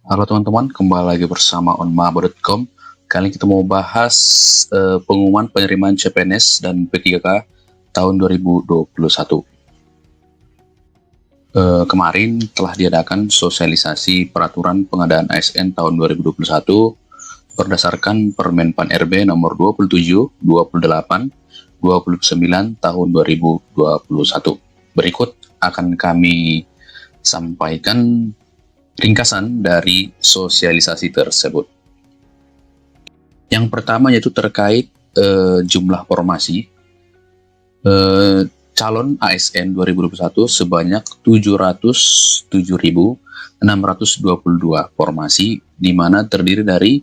Halo teman-teman, kembali lagi bersama onmaba.com. Kali ini kita mau bahas pengumuman penerimaan CPNS dan P3K tahun 2021. Kemarin telah diadakan sosialisasi peraturan pengadaan ASN tahun 2021 berdasarkan Permen-Pan RB nomor 27, 28, 29 tahun 2021. Berikut akan kami sampaikan ringkasan dari sosialisasi tersebut. Yang pertama yaitu terkait jumlah formasi. Calon ASN 2021 sebanyak 707.622 formasi, di mana terdiri dari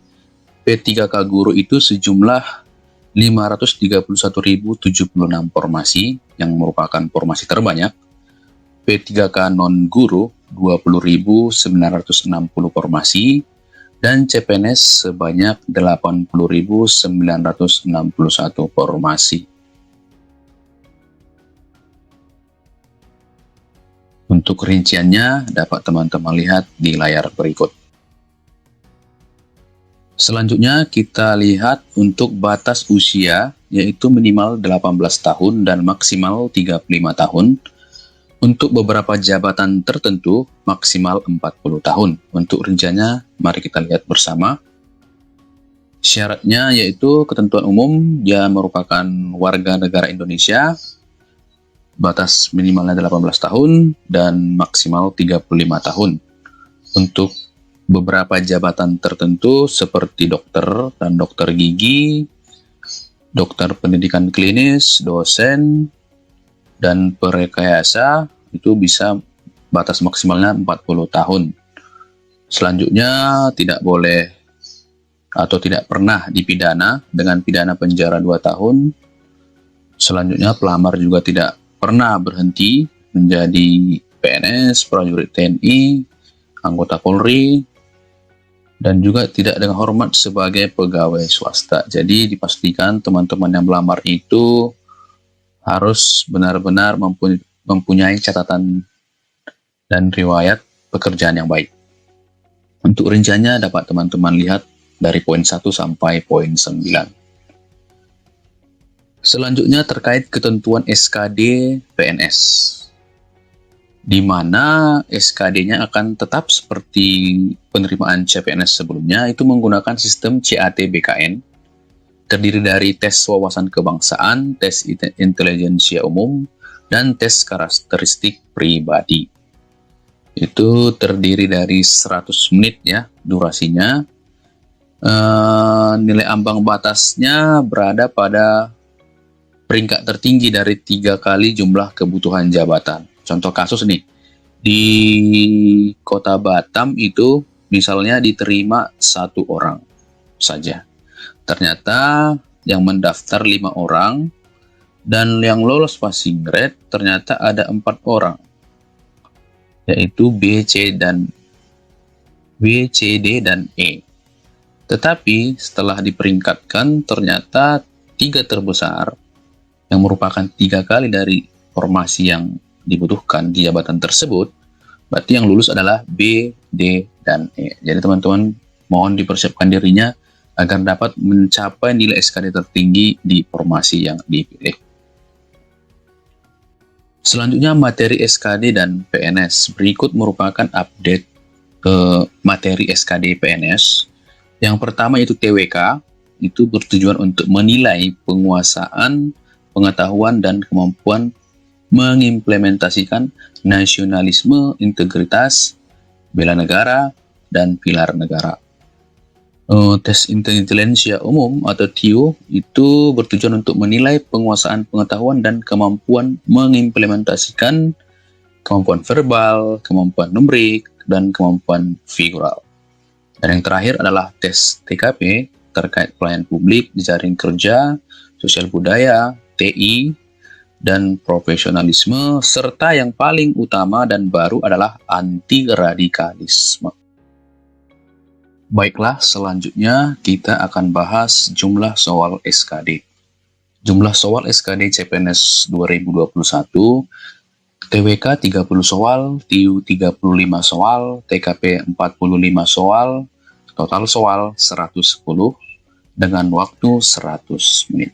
P3K guru itu sejumlah 531.076 formasi, yang merupakan formasi terbanyak. P3K non-guru 20.960 formasi, dan CPNS sebanyak 80.961 formasi. Untuk rinciannya dapat teman-teman lihat di layar berikut. Selanjutnya kita lihat untuk batas usia, yaitu minimal 18 tahun dan maksimal 35 tahun. Untuk beberapa jabatan tertentu maksimal 40 tahun. Untuk rinciannya mari kita lihat bersama. Syaratnya yaitu ketentuan umum, dia merupakan warga negara Indonesia, batas minimalnya 18 tahun dan maksimal 35 tahun. Untuk beberapa jabatan tertentu seperti dokter dan dokter gigi, dokter pendidikan klinis, dosen, dan perekayasa itu bisa batas maksimalnya 40 tahun. Selanjutnya tidak boleh atau tidak pernah dipidana dengan pidana penjara 2 tahun. Selanjutnya pelamar juga tidak pernah berhenti menjadi PNS, prajurit TNI, anggota Polri, dan juga tidak dengan hormat sebagai pegawai swasta. Jadi dipastikan teman-teman yang melamar itu harus benar-benar mempunyai catatan dan riwayat pekerjaan yang baik. Untuk rinciannya dapat teman-teman lihat dari poin 1 sampai poin 9. Selanjutnya terkait ketentuan SKD PNS, di mana SKD-nya akan tetap seperti penerimaan CPNS sebelumnya, itu menggunakan sistem CAT-BKN, terdiri dari tes wawasan kebangsaan, tes intelijensia umum, dan tes karakteristik pribadi. Itu terdiri dari 100 menit ya durasinya. Nilai ambang batasnya berada pada peringkat tertinggi dari 3 kali jumlah kebutuhan jabatan. Contoh kasus nih, di Kota Batam itu misalnya diterima 1 orang saja. Ternyata yang mendaftar 5 orang, dan yang lolos passing grade ternyata ada 4 orang, yaitu B, C, D, dan E. Tetapi setelah diperingkatkan ternyata 3 terbesar yang merupakan 3 kali dari formasi yang dibutuhkan di jabatan tersebut, berarti yang lulus adalah B, D, dan E. Jadi teman-teman mohon dipersiapkan dirinya agar dapat mencapai nilai SKD tertinggi di formasi yang dipilih. Selanjutnya materi SKD dan PNS. Berikut merupakan update materi SKD PNS. Yang pertama itu TWK, itu bertujuan untuk menilai penguasaan, pengetahuan, dan kemampuan mengimplementasikan nasionalisme, integritas, bela negara, dan pilar negara. Tes intelijensia umum atau TIU itu bertujuan untuk menilai penguasaan pengetahuan dan kemampuan mengimplementasikan kemampuan verbal, kemampuan numerik, dan kemampuan figural. Dan yang terakhir adalah tes TKP terkait pelayanan publik, jaring kerja, sosial budaya, TI, dan profesionalisme, serta yang paling utama dan baru adalah anti radikalisme. Baiklah, selanjutnya kita akan bahas jumlah soal SKD. Jumlah soal SKD CPNS 2021 TWK 30 soal, TIU 35 soal, TKP 45 soal, total soal 110 dengan waktu 100 menit.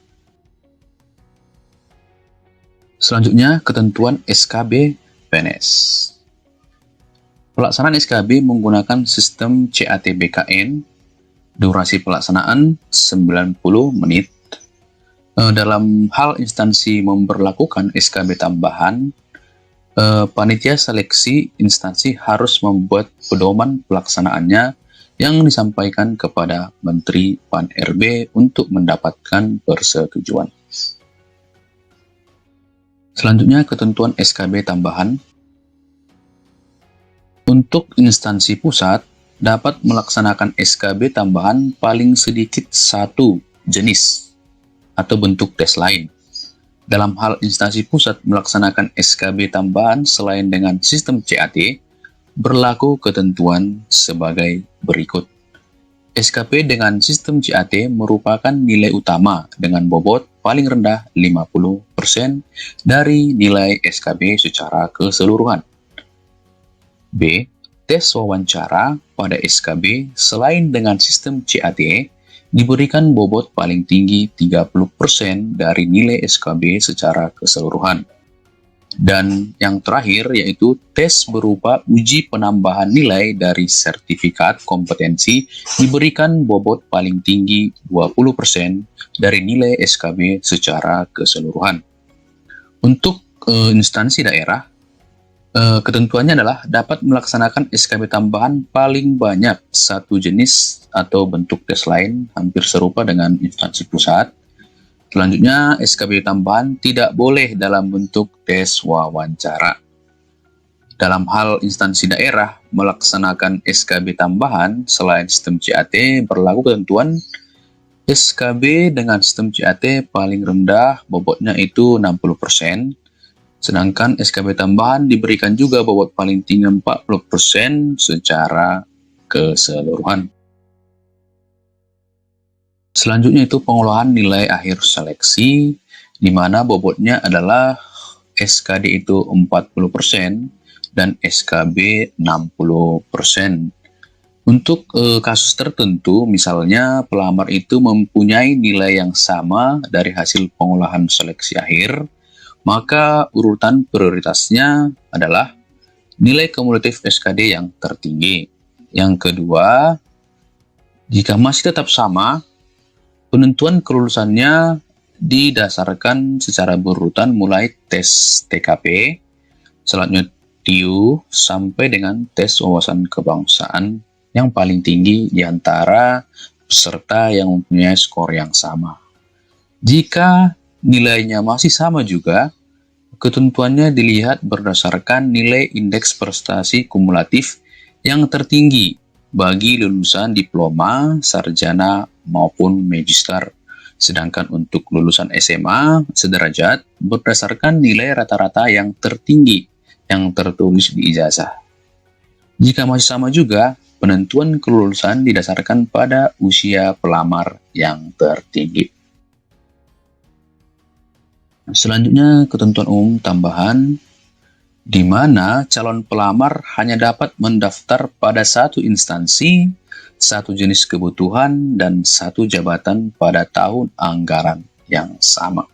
Selanjutnya, ketentuan SKB PNS. Pelaksanaan SKB menggunakan sistem CAT-BKN, durasi pelaksanaan 90 menit. Dalam hal instansi memberlakukan SKB tambahan, panitia seleksi instansi harus membuat pedoman pelaksanaannya yang disampaikan kepada Menteri Pan-RB untuk mendapatkan persetujuan. Selanjutnya, ketentuan SKB tambahan. Untuk instansi pusat, dapat melaksanakan SKB tambahan paling sedikit satu jenis atau bentuk tes lain. Dalam hal instansi pusat melaksanakan SKB tambahan selain dengan sistem CAT, berlaku ketentuan sebagai berikut. SKP dengan sistem CAT merupakan nilai utama dengan bobot paling rendah 50% dari nilai SKB secara keseluruhan. B. Tes wawancara pada SKB selain dengan sistem CAT diberikan bobot paling tinggi 30% dari nilai SKB secara keseluruhan. Dan yang terakhir yaitu tes berupa uji penambahan nilai dari sertifikat kompetensi diberikan bobot paling tinggi 20% dari nilai SKB secara keseluruhan. Untuk instansi daerah, ketentuannya adalah dapat melaksanakan SKB tambahan paling banyak satu jenis atau bentuk tes lain hampir serupa dengan instansi pusat. Selanjutnya, SKB tambahan tidak boleh dalam bentuk tes wawancara. Dalam hal instansi daerah melaksanakan SKB tambahan selain sistem CAT berlaku ketentuan SKB dengan sistem CAT paling rendah bobotnya itu 60%, sedangkan SKB tambahan diberikan juga bobot paling tinggi 40% secara keseluruhan. Selanjutnya itu pengolahan nilai akhir seleksi, di mana bobotnya adalah SKD itu 40% dan SKB 60%. Untuk kasus tertentu, misalnya pelamar itu mempunyai nilai yang sama dari hasil pengolahan seleksi akhir, maka urutan prioritasnya adalah nilai kumulatif SKD yang tertinggi. Yang kedua, jika masih tetap sama, penentuan kelulusannya didasarkan secara berurutan mulai tes TKP, selanjutnya TIU, sampai dengan tes wawasan kebangsaan yang paling tinggi di antara peserta yang mempunyai skor yang sama. Jika nilainya masih sama juga, ketentuannya dilihat berdasarkan nilai indeks prestasi kumulatif yang tertinggi bagi lulusan diploma, sarjana, maupun magister. Sedangkan untuk lulusan SMA sederajat berdasarkan nilai rata-rata yang tertinggi yang tertulis di ijazah. Jika masih sama juga, penentuan kelulusan didasarkan pada usia pelamar yang tertinggi. Selanjutnya, ketentuan umum tambahan, di mana calon pelamar hanya dapat mendaftar pada satu instansi, satu jenis kebutuhan, dan satu jabatan pada tahun anggaran yang sama.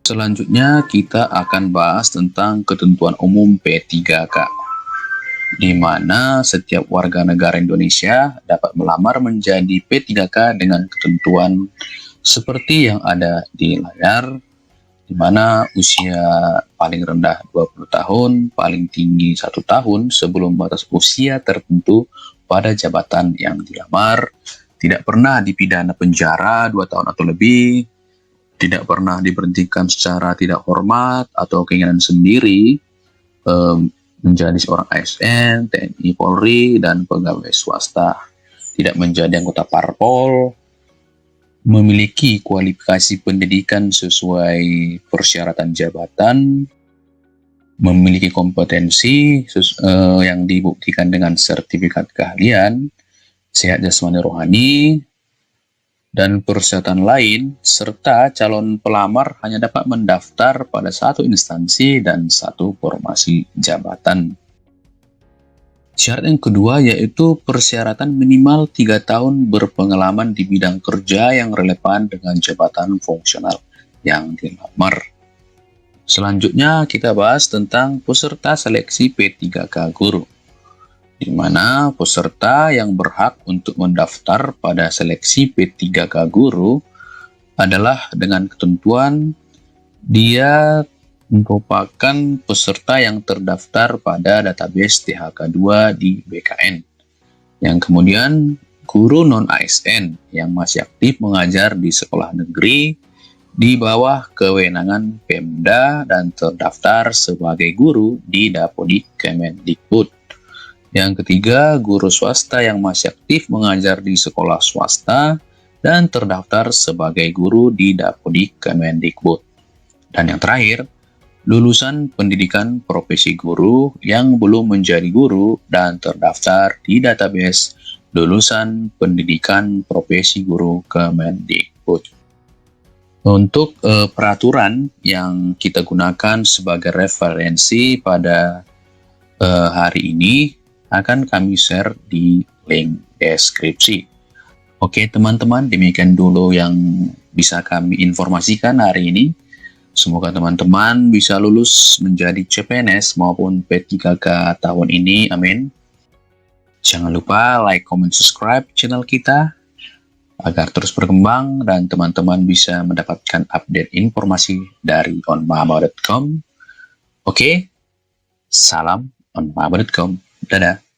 Selanjutnya kita akan bahas tentang ketentuan umum P3K, di mana setiap warga negara Indonesia dapat melamar menjadi P3K dengan ketentuan seperti yang ada di layar, di mana usia paling rendah 20 tahun, paling tinggi 1 tahun sebelum batas usia tertentu pada jabatan yang dilamar, tidak pernah dipidana penjara 2 tahun atau lebih, tidak pernah diberhentikan secara tidak hormat atau keinginan sendiri, menjadi seorang ASN, TNI, Polri, dan pegawai swasta, tidak menjadi anggota parpol, memiliki kualifikasi pendidikan sesuai persyaratan jabatan, memiliki kompetensi yang dibuktikan dengan sertifikat keahlian, sehat jasmani rohani, Dan persyaratan lain, serta calon pelamar hanya dapat mendaftar pada satu instansi dan satu formasi jabatan. Syarat yang kedua yaitu persyaratan minimal 3 tahun berpengalaman di bidang kerja yang relevan dengan jabatan fungsional yang dilamar. Selanjutnya kita bahas tentang peserta seleksi P3K Guru, di mana peserta yang berhak untuk mendaftar pada seleksi P3K Guru adalah dengan ketentuan dia merupakan peserta yang terdaftar pada database THK2 di BKN, yang kemudian guru non-ASN yang masih aktif mengajar di sekolah negeri di bawah kewenangan Pemda dan terdaftar sebagai guru di Dapodik Kemendikbud. Yang ketiga, guru swasta yang masih aktif mengajar di sekolah swasta dan terdaftar sebagai guru di Dapodik Kemendikbud. Dan yang terakhir, lulusan pendidikan profesi guru yang belum menjadi guru dan terdaftar di database lulusan pendidikan profesi guru Kemendikbud. Untuk peraturan yang kita gunakan sebagai referensi pada hari ini akan kami share di link deskripsi. Oke teman-teman, demikian dulu yang bisa kami informasikan hari ini. Semoga teman-teman bisa lulus menjadi CPNS maupun P3K tahun ini, amin. Jangan lupa like, comment, subscribe channel kita agar terus berkembang dan teman-teman bisa mendapatkan update informasi dari onmaba.com. Oke, salam onmaba.com. Dadah.